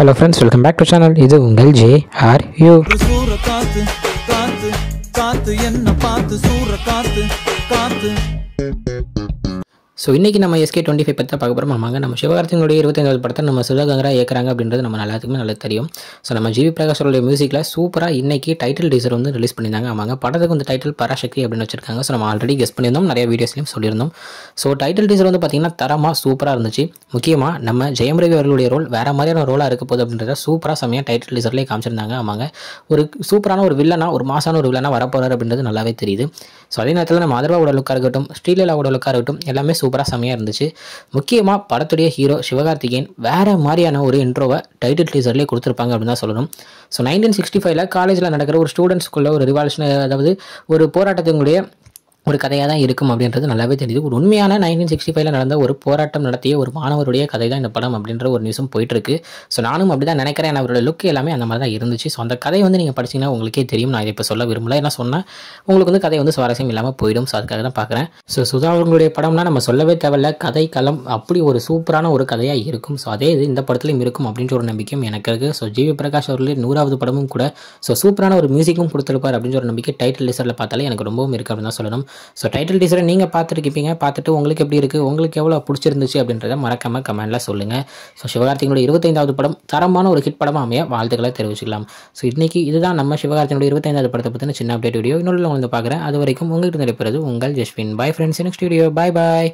Hello friends, welcome back to channel. இது உங்கள் J are you. சூற காத்து காத்து காத்து என்ன பார்த்து சூற காத்து காத்து. ஸோ இன்றைக்கி நம்ம SK25 பற்றி பார்க்க போகிறோம். நம்ம சிவகார்த்திகேயனுடைய 25வது படத்தை நம்ம சிவகங்கரா இயக்குறாங்க அப்படின்றது நம்ம எல்லாத்துக்குமே நல்லா தெரியும். ஸோ நம்ம ஜிவி பிரகாஷோடைய மியூசிக்கில் சூப்பராக இன்றைக்கி டைட்டில் டீசர் வந்து ரிலீஸ் பண்ணியிருந்தாங்க. ஆமாங்க, படத்துக்கு வந்து டைட்டில் பராசக்தி அப்படின்னு வச்சிருக்காங்க. ஸோ நம்ம ஆல்ரெடி கெஸ் பண்ணியிருந்தோம், நிறைய வீடியோஸ்லையும் சொல்லியிருந்தோம். ஸோ டைட்டில் டீசர் வந்து பார்த்திங்கன்னா தரமாக சூப்பராக இருந்துச்சு. முக்கியமாக நம்ம ஜெயம் ரவி அவர்களுடைய ரோல் வேறு மாதிரியான ரோலாக இருக்க போகுது அப்படின்றத சூப்பராக செம்மையாக டைட்டில் டீசர்லேயே காமிச்சிருந்தாங்க. ஆமாங்க, ஒரு சூப்பரான ஒரு வில்லனா, ஒரு மாசான ஒரு வில்லனா வரப்போகிறார் அப்படின்றது நல்லாவே தெரியுது. ஸோ அதே நேரத்தில் நம்ம அதர்வாவோட லுக்காக இருக்கட்டும், ஸ்ரீலீலாவோட லுக்காக இருக்கட்டும், எல்லாமே சூப்பராக செம்மையாக இருந்துச்சு. முக்கியமாக படத்துடைய ஹீரோ சிவகார்த்திகேயன் வேறு மாதிரியான ஒரு இன்ட்ரோவை டைட்டில் டீசர்லேயே கொடுத்துருப்பாங்க அப்படின்னு தான் சொல்லணும். ஸோ 1965 காலேஜில் நடக்கிற ஒரு ஸ்டூடெண்ட்ஸ்குள்ள ஒரு ரிவால்யூஷன், அதாவது ஒரு போராட்டத்தினுடைய ஒரு கதையாக தான் இருக்கும் அப்படின்றது நல்லாவே தெரியுது. ஒரு உண்மையான 1965 நடந்த ஒரு போராட்டம் நடத்திய ஒரு மாணவருடைய கதை தான் இந்த படம் அப்படின்ற ஒரு நியூஸும் போயிட்டுருக்கு. ஸோ நானும் அப்படி தான் நினைக்கிறேன். அவரோட லுக் எல்லாமே அந்த மாதிரி தான் இருந்துச்சு. ஸோ அந்த கதை வந்து நீங்கள் படிச்சிங்கன்னா உங்களுக்கே தெரியும். நான் இதை இப்போ சொல்ல விரும்பல, ஏன்னா சொன்னால் உங்களுக்கு வந்து கதை வந்து சுவாரஸ்யம் இல்லாமல் போயிடும். ஸோ அதுக்காக தான் பார்க்குறேன். ஸோ சுதா அவர்களுடைய படம்னா நம்ம சொல்லவே தேவையில்ல, கதை களம் அப்படி ஒரு சூப்பரான ஒரு கதையாக இருக்கும். ஸோ அதே இது இந்த படத்துலையும் இருக்கும் அப்படின்ற ஒரு நம்பிக்கையும் எனக்கு இருக்குது. ஸோ ஜிவி பிரகாஷ் அவர்களுடைய 100வது படமும் கூட ஸோ சூப்பரான ஒரு மியூசிக்கும் கொடுத்துருப்பார் அப்படின்ற ஒரு நம்பிக்கை டைட்டில் டீசரில் பார்த்தாலே எனக்கு ரொம்பவும் இருக்குது அப்படின்னு தான் சொல்லணும். ஸோ டைட்டில் டீசரை நீங்கள் பார்த்துருக்கீங்க, பார்த்துட்டு உங்களுக்கு எப்படி இருக்குது, உங்களுக்கு எவ்வளோ பிடிச்சிருந்துச்சு அப்படின்றத மறக்காமல் கமெண்ட்டில் சொல்லுங்கள். ஸோ சிவகார்த்திகேயனுடைய 25வது படம் தரமான ஒரு ஹிட் படமாக அமைய வாழ்த்துக்களை தெரிவிச்சுக்கலாம். ஸோ இன்றைக்கி இதுதான் நம்ம சிவகார்த்திகேயனுடைய 25வது படத்தை பற்றின சின்ன அப்டேட் வீடியோ. இன்னொரு வந்து பார்க்குறேன். அது வரைக்கும் உங்கள்கிட்ட நடைபெறுவது உங்கள் Jaswin. Bye friends, next video. Bye பாய்.